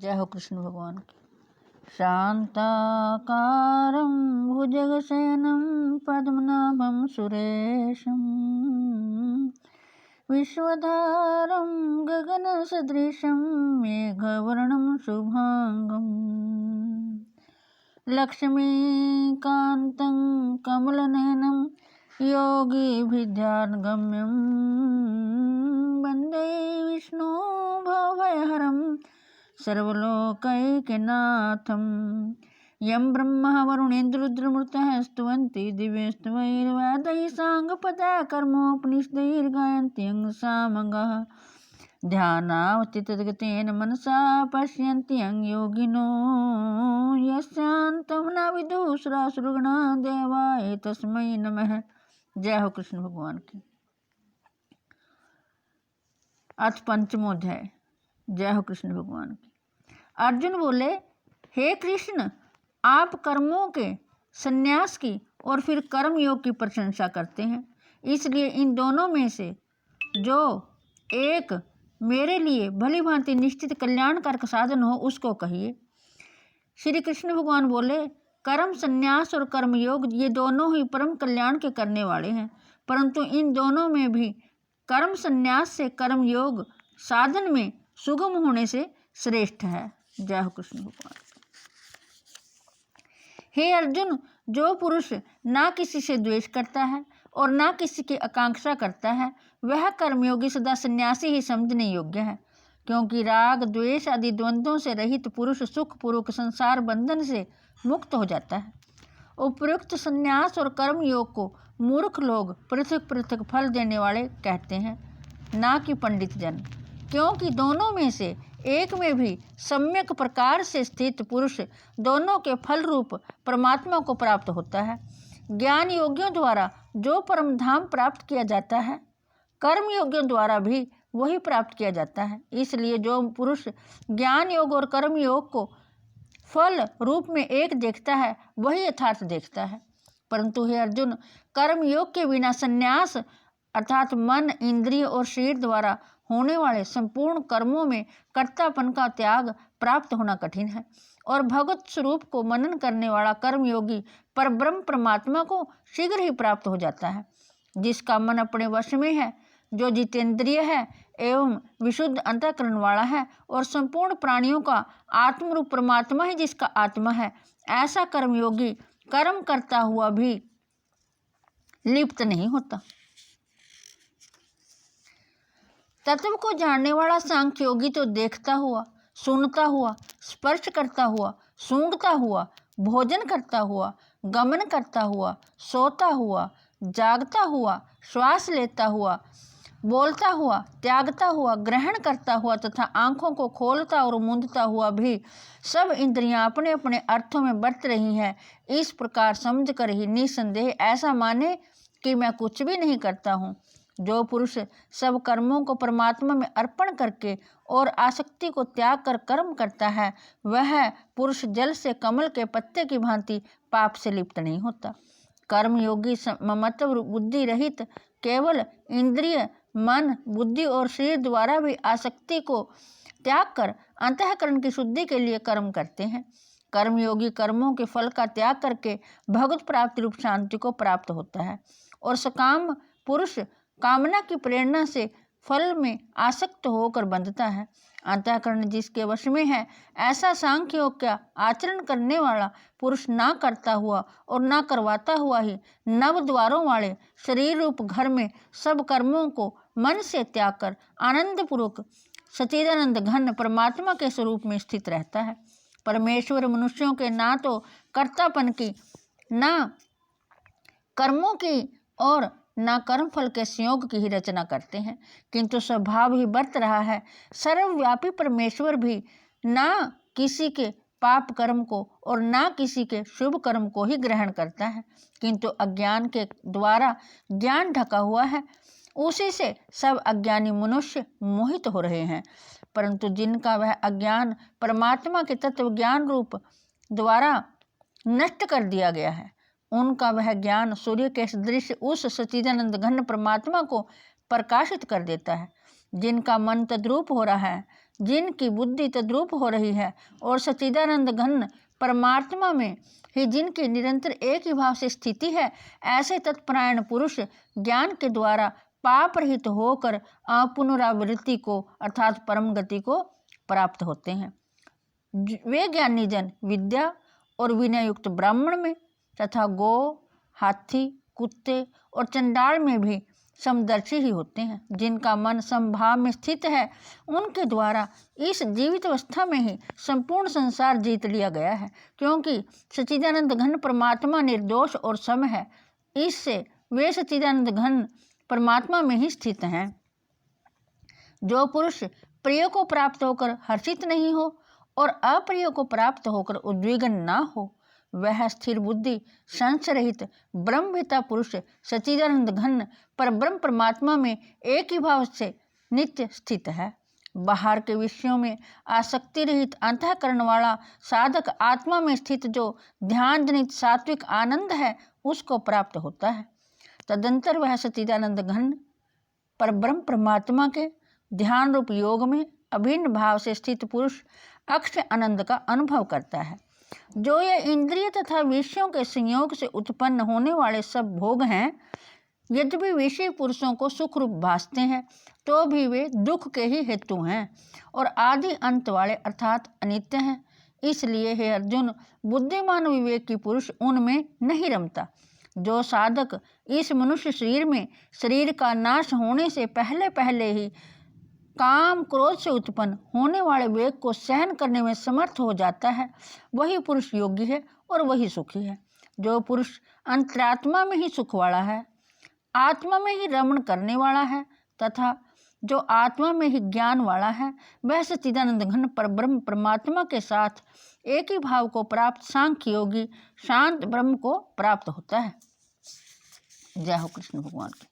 जय हो कृष्ण भगवान की। शांताकारं भुजगशयनं पद्मनाभं सुरेशं विश्वधारं गगनसदृशं मेघवर्णं शुभांगं लक्ष्मीकान्तं कमलनयनं योगिभिध्यानगम्यं वन्दे विष्णु भवभयहरं सर्वलोकैकनाथं यं ब्रह्मा वरुणेन्द्ररुद्रमरुतः स्तुवन्ति दिव्यस्तवैर्वेदैः साङ्गपदाकर्मोपनिषदैर्गायन्ति सामगाः ध्यानावस्थितगतेन मनसा पश्यन्ति यं योगिनो यस्यान्तं न विदुषुरासुरगणा देवाय तस्मै नमः। जय हो कृष्ण भगवान की। अथ पंचमो अध्याय। जय हो कृष्ण भगवान की। अर्जुन बोले, हे कृष्ण, आप कर्मों के संन्यास की और फिर कर्म योग की प्रशंसा करते हैं, इसलिए इन दोनों में से जो एक मेरे लिए भली भांति निश्चित कल्याणकारक साधन हो उसको कहिए। श्री कृष्ण भगवान बोले, कर्म संन्यास और कर्म योग ये दोनों ही परम कल्याण के करने वाले हैं, परंतु इन दोनों में भी कर्म संन्यास से कर्म योग साधन में सुगम होने से श्रेष्ठ है। जय हो कृष्ण भगवान। हे अर्जुन, जो पुरुष ना किसी से द्वेष करता है और ना किसी की आकांक्षा करता है, वह कर्मयोगी सदा सन्यासी ही समझने योग्य है, क्योंकि राग द्वेष आदि द्वंद्वों से रहित पुरुष सुख पूर्वक संसार बंधन से मुक्त हो जाता है। उपयुक्त संन्यास और कर्म योग को मूर्ख लोग पृथक पृथक फल देने वाले कहते हैं, ना कि पंडित जन, क्योंकि दोनों में से एक में भी सम्यक प्रकार से स्थित पुरुष दोनों के फल रूप परमात्मा को प्राप्त होता है। ज्ञान योगियों द्वारा जो परम धाम प्राप्त किया जाता है, कर्म योगियों द्वारा भी वही प्राप्त किया जाता है। इसलिए जो पुरुष ज्ञान योग और कर्म योग को फल रूप में एक देखता है, वही यथार्थ देखता है। परंतु हे अर्जुन, कर्म योग के बिना संन्यास अर्थात मन, इंद्रिय और शरीर द्वारा होने वाले संपूर्ण कर्मों में कर्तापन का त्याग प्राप्त होना कठिन है, और भगवत स्वरूप को मनन करने वाला कर्मयोगी परब्रह्म परमात्मा को शीघ्र ही प्राप्त हो जाता है। जिसका मन अपने वश में है, जो जितेंद्रिय है एवं विशुद्ध अंतःकरण वाला है, और संपूर्ण प्राणियों का आत्मरूप परमात्मा ही जिसका आत्मा है, ऐसा कर्मयोगी कर्म करता हुआ भी लिप्त नहीं होता। तत्व को जानने वाला सांख्य योगी तो देखता हुआ, सुनता हुआ, स्पर्श करता हुआ, सूंघता हुआ, भोजन करता हुआ, गमन करता हुआ, सोता हुआ, जागता हुआ, श्वास लेता हुआ, बोलता हुआ, त्यागता हुआ, ग्रहण करता हुआ तथा आँखों को खोलता और मूंदता हुआ भी सब इंद्रियां अपने अपने अर्थों में बरत रही हैं, इस प्रकार समझकर ही निसंदेह ऐसा माने कि मैं कुछ भी नहीं करता हूँ। जो पुरुष सब कर्मों को परमात्मा में अर्पण करके और आसक्ति को त्याग कर कर्म करता है, वह पुरुष जल से कमल के पत्ते की भांति पाप से लिप्त नहीं होता। कर्मयोगी ममत्व बुद्धि रहित केवल इंद्रिय, मन, बुद्धि और शरीर द्वारा भी आसक्ति को त्याग कर अंतःकरण की शुद्धि के लिए कर्म करते हैं। कर्मयोगी कर्मों के फल का त्याग करके भगवत प्राप्ति रूप शांति को प्राप्त होता है, और सकाम पुरुष कामना की प्रेरणा से फल में आसक्त होकर बंधता है। अंतःकरण जिसके वश में है, ऐसा सांख्य योग का आचरण करने वाला पुरुष ना करता हुआ और ना करवाता हुआ ही नव द्वारों वाले शरीर रूप घर में सब कर्मों को मन से त्याग कर आनंद पूर्वक सच्चिदानंद घन परमात्मा के स्वरूप में स्थित रहता है। परमेश्वर मनुष्यों के ना तो कर्तापन की, ना कर्मों की और ना कर्म फल के संयोग की ही रचना करते हैं, किंतु स्वभाव ही बरत रहा है। सर्वव्यापी परमेश्वर भी ना किसी के पाप कर्म को और ना किसी के शुभ कर्म को ही ग्रहण करता है, किंतु अज्ञान के द्वारा ज्ञान ढका हुआ है, उसी से सब अज्ञानी मनुष्य मोहित हो रहे हैं। परंतु जिनका वह अज्ञान परमात्मा के तत्व ज्ञान रूप द्वारा नष्ट कर दिया गया है, उनका वह ज्ञान सूर्य के सदृश उस सच्चिदानंद घन परमात्मा को प्रकाशित कर देता है। जिनका मन तद्रूप हो रहा है, जिनकी बुद्धि तद्रूप हो रही है और सच्चिदानंद घन परमात्मा में ही जिनकी निरंतर एक ही भाव से स्थिति है, ऐसे तत्परायण पुरुष ज्ञान के द्वारा पाप रहित होकर अपुनरावृत्ति को अर्थात परम गति को प्राप्त होते हैं। वे ज्ञानी जन विद्या और विनय युक्त ब्राह्मण में तथा गौ, हाथी, कुत्ते और चंडाल में भी समदर्शी ही होते हैं। जिनका मन समभाव में स्थित है, उनके द्वारा इस जीवित अवस्था में ही संपूर्ण संसार जीत लिया गया है, क्योंकि सच्चिदानंद घन परमात्मा निर्दोष और सम है। इससे वे सच्चिदानंद घन परमात्मा में ही स्थित हैं। जो पुरुष प्रिय को प्राप्त होकर हर्षित नहीं हो और अप्रिय को प्राप्त होकर उद्विग्न ना हो, वह स्थिर बुद्धि संशय रहित ब्रह्मवेता पुरुष सच्चिदानंद घन पर ब्रह्म परमात्मा में एक ही भाव से नित्य स्थित है। बाहर के विषयों में आसक्ति रहित अंतःकरण वाला साधक आत्मा में स्थित जो ध्यान जनित सात्विक आनंद है, उसको प्राप्त होता है। तदंतर वह सच्चिदानंद घन पर ब्रह्म परमात्मा के ध्यान रूप योग में अभिन्न भाव से स्थित पुरुष अक्षय आनंद का अनुभव करता है। जो ये इंद्रिय तथा विषयों के संयोग से उत्पन्न होने वाले सब भोग हैं, यद्यपि विषय पुरुषों को सुख रूप भासते हैं, तो भी वे दुख के ही हेतु हैं और आदि अंत वाले अर्थात अनित्य हैं। इसलिए हे अर्जुन, बुद्धिमान विवेकी पुरुष उनमें नहीं रमता। जो साधक इस मनुष्य शरीर में शरीर का नाश होने से पहले पहले ही काम क्रोध से उत्पन्न होने वाले वेग को सहन करने में समर्थ हो जाता है, वही पुरुष योगी है और वही सुखी है। जो पुरुष अंतरात्मा में ही सुख वाला है, आत्मा में ही रमण करने वाला है तथा जो आत्मा में ही ज्ञान वाला है, वह सच्चिदानंद घन पर ब्रह्म परमात्मा के साथ एक ही भाव को प्राप्त सांख्य योगी शांत ब्रह्म को प्राप्त होता है। जय हो कृष्ण भगवान की।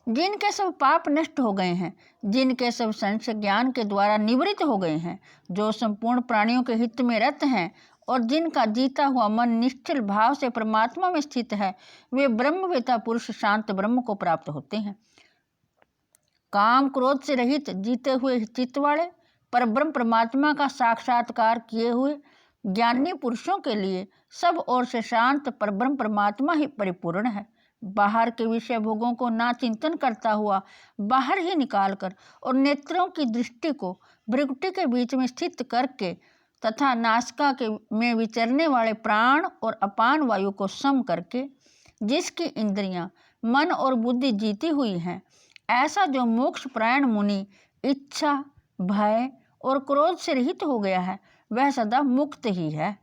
जिनके सब पाप नष्ट हो गए हैं, जिनके सब संशय ज्ञान के द्वारा निवृत्त हो गए हैं, जो संपूर्ण प्राणियों के हित में रत हैं और जिनका जीता हुआ मन निश्चल भाव से परमात्मा में स्थित है, वे ब्रह्मवेता पुरुष शांत ब्रह्म को प्राप्त होते हैं। काम क्रोध से रहित जीते हुए चित्त वाले पर ब्रह्म परमात्मा का साक्षात्कार किए हुए ज्ञानी पुरुषों के लिए सब ओर से शांत पर ब्रह्म परमात्मा ही परिपूर्ण है। बाहर के विषय भोगों को ना चिंतन करता हुआ बाहर ही निकालकर और नेत्रों की दृष्टि को भृकुटी के बीच में स्थित करके तथा नासिका के में विचरने वाले प्राण और अपान वायु को सम करके जिसकी इंद्रियां, मन और बुद्धि जीती हुई हैं, ऐसा जो मोक्ष प्रायण मुनि इच्छा, भय और क्रोध से रहित हो गया है, वह सदा मुक्त ही है।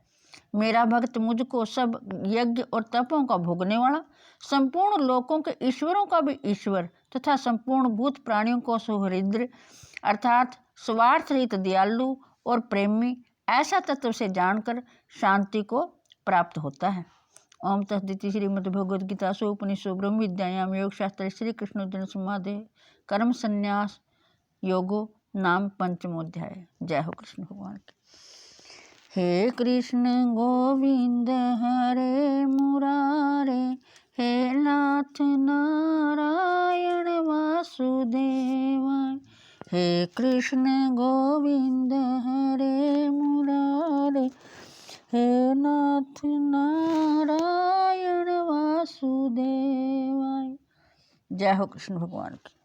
मेरा भक्त मुझको सब यज्ञ और तपों का भोगने वाला, संपूर्ण लोकों के ईश्वरों का भी ईश्वर तथा संपूर्ण भूत प्राणियों को सुहृद अर्थात स्वार्थ रहित दयालु और प्रेमी ऐसा तत्व से जानकर शांति को प्राप्त होता है। ओम तत्सदिति श्रीमद्भगवद्गीता उपनिषदो ब्रह्म विद्यायाम योग शास्त्र श्री कृष्ण अर्जुन संवादे कर्म संन्यास योगो नाम पंचमोध्याय। जय हो कृष्ण भगवान की। हे कृष्ण गोविंद हरे मुरारे, हे नाथ नारायण वासुदेवाय। हे कृष्ण गोविंद हरे मुरारे, हे नाथ नारायण वासुदेवाय। जय हो कृष्ण भगवान की।